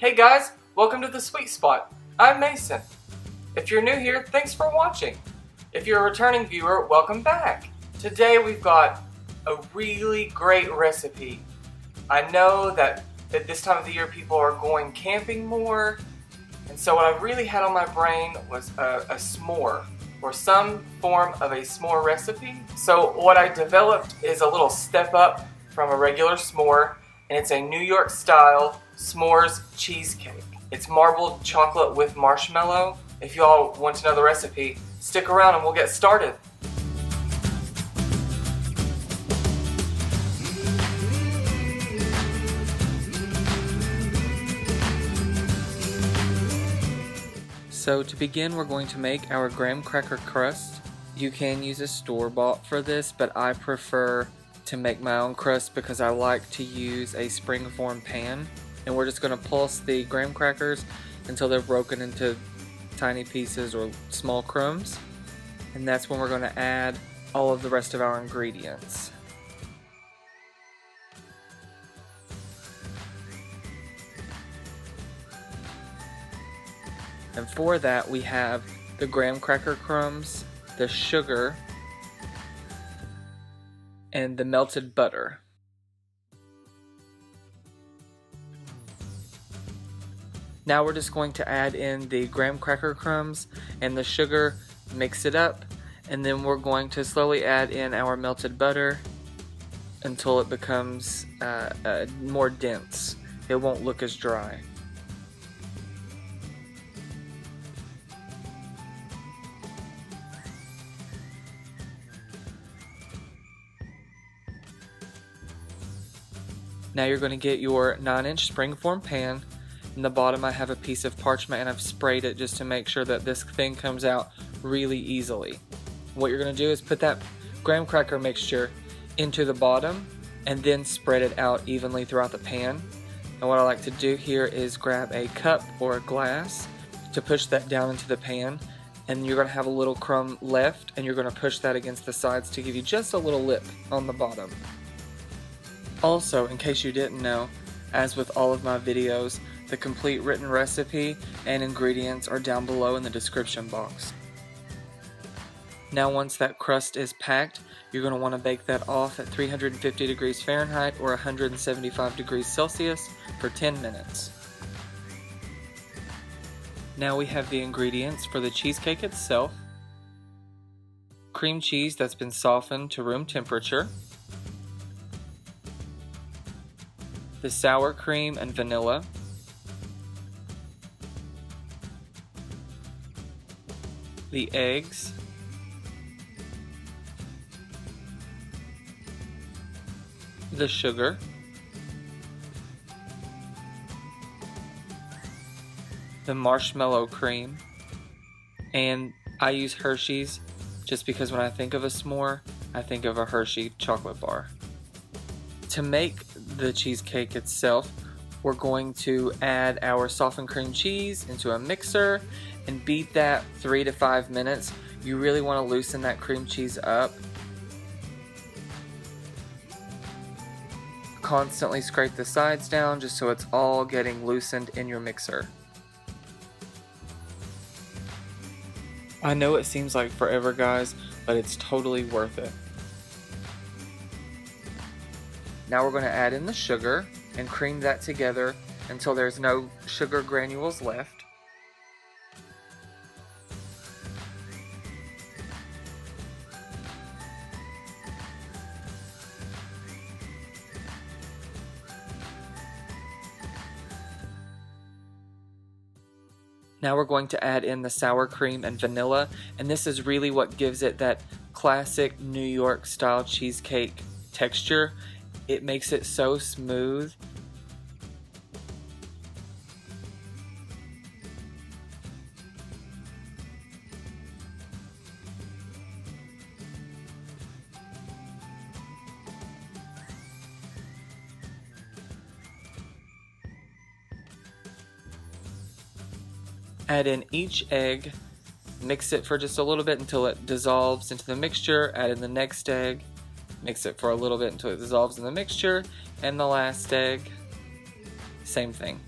Hey guys, welcome to the Sweet Spot. I'm Mason. If you're new here, thanks for watching. If you're a returning viewer, welcome back. Today we've got a really great recipe. I know that at this time of the year people are going camping more, and so what I really had on my brain was a s'more, or some form of a s'more recipe. So what I developed is a little step up from a regular s'more, and it's a New York style s'mores cheesecake. It's marbled chocolate with marshmallow. If y'all want to know the recipe, stick around and we'll get started. So to begin, we're going to make our graham cracker crust. You can use a store-bought for this, but I prefer to make my own crust because I like to use a springform pan. And we're just going to pulse the graham crackers until they're broken into tiny pieces or small crumbs. And that's when we're going to add all of the rest of our ingredients. And for that we have the graham cracker crumbs, the sugar, and the melted butter. Now we're just going to add in the graham cracker crumbs and the sugar, mix it up, and then we're going to slowly add in our melted butter until it becomes more dense. It won't look as dry. Now you're going to get your 9-inch springform pan. In the bottom I have a piece of parchment and I've sprayed it just to make sure that this thing comes out really easily. What you're going to do is put that graham cracker mixture into the bottom and then spread it out evenly throughout the pan. And what I like to do here is grab a cup or a glass to push that down into the pan, and you're going to have a little crumb left and you're going to push that against the sides to give you just a little lip on the bottom. Also, in case you didn't know, as with all of my videos, the complete written recipe and ingredients are down below in the description box. Now once that crust is packed, you're going to want to bake that off at 350 degrees Fahrenheit or 175 degrees Celsius for 10 minutes. Now we have the ingredients for the cheesecake itself: cream cheese that's been softened to room temperature, the sour cream and vanilla, the eggs, the sugar, the marshmallow cream, and I use Hershey's just because when I think of a s'more, I think of a Hershey chocolate bar. To make the cheesecake itself, we're going to add our softened cream cheese into a mixer and beat that 3 to 5 minutes. You really want to loosen that cream cheese up. Constantly scrape the sides down just so it's all getting loosened in your mixer. I know it seems like forever, guys, but it's totally worth it. Now we're going to add in the sugar and cream that together until there's no sugar granules left. Now we're going to add in the sour cream and vanilla, and this is really what gives it that classic New York style cheesecake texture. It makes it so smooth. Add in each egg, mix it for just a little bit until it dissolves into the mixture, add in the next egg, mix it for a little bit until it dissolves in the mixture, and the last egg, same thing.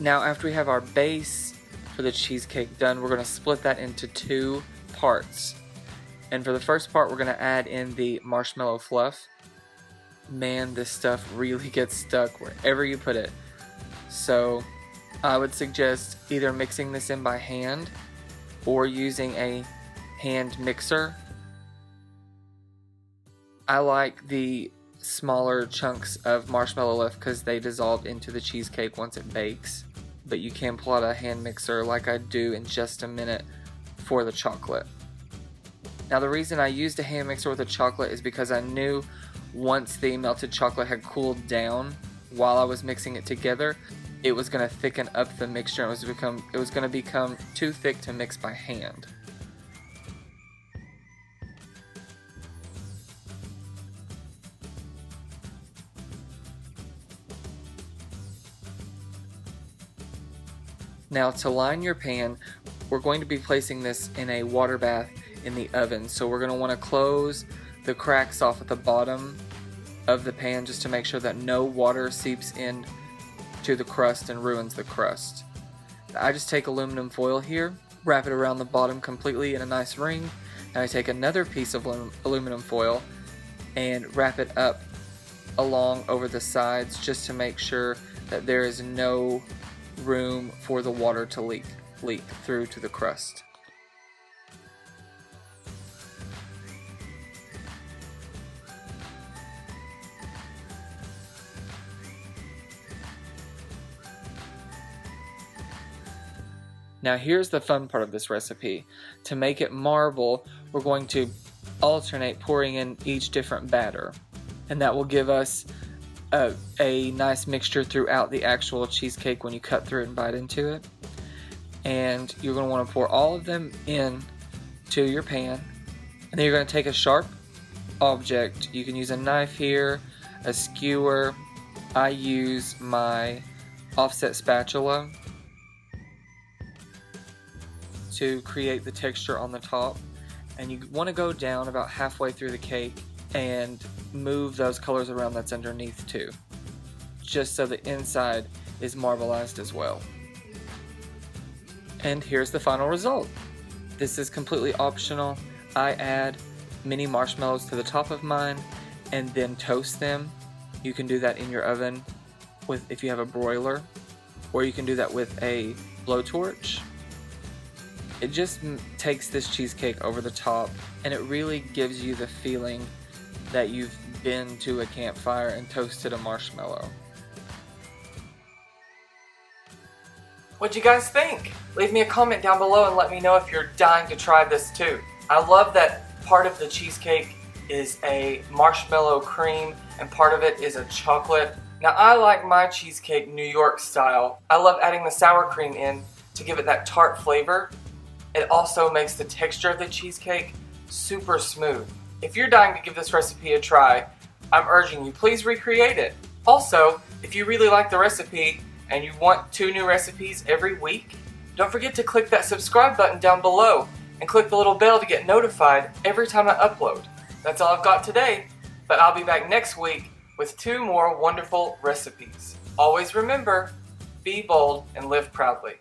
Now after we have our base for the cheesecake done, we're going to split that into 2 parts. And for the first part, we're going to add in the marshmallow fluff. Man, this stuff really gets stuck wherever you put it. So I would suggest either mixing this in by hand or using a hand mixer. I like the smaller chunks of marshmallow fluff because they dissolve into the cheesecake once it bakes, but you can pull out a hand mixer like I do in just a minute for the chocolate. Now the reason I used a hand mixer with the chocolate is because I knew once the melted chocolate had cooled down while I was mixing it together, it was going to thicken up the mixture and it was going to become too thick to mix by hand. Now to line your pan, we're going to be placing this in a water bath in the oven. So we're going to want to close the cracks off at the bottom of the pan just to make sure that no water seeps in to the crust and ruins the crust. I just take aluminum foil here, wrap it around the bottom completely in a nice ring, and I take another piece of aluminum foil and wrap it up along over the sides just to make sure that there is no room for the water to leak through to the crust. Now here's the fun part of this recipe. To make it marble, we're going to alternate pouring in each different batter, and that will give us a nice mixture throughout the actual cheesecake when you cut through it and bite into it. And you're going to want to pour all of them in to your pan, and then you're going to take a sharp object. You can use a knife here, a skewer. I use my offset spatula to create the texture on the top, and you want to go down about halfway through the cake and move those colors around that's underneath too, just so the inside is marbleized as well. And here's the final result. This is completely optional. I add mini marshmallows to the top of mine and then toast them. You can do that in your oven if you have a broiler, or you can do that with a blowtorch. It just takes this cheesecake over the top, and it really gives you the feeling that you've been to a campfire and toasted a marshmallow. What'd you guys think? Leave me a comment down below and let me know if you're dying to try this too. I love that part of the cheesecake is a marshmallow cream and part of it is a chocolate. Now I like my cheesecake New York style. I love adding the sour cream in to give it that tart flavor. It also makes the texture of the cheesecake super smooth. If you're dying to give this recipe a try, I'm urging you, please recreate it. Also, if you really like the recipe and you want 2 new recipes every week, don't forget to click that subscribe button down below and click the little bell to get notified every time I upload. That's all I've got today, but I'll be back next week with 2 more wonderful recipes. Always remember, be bold and live proudly.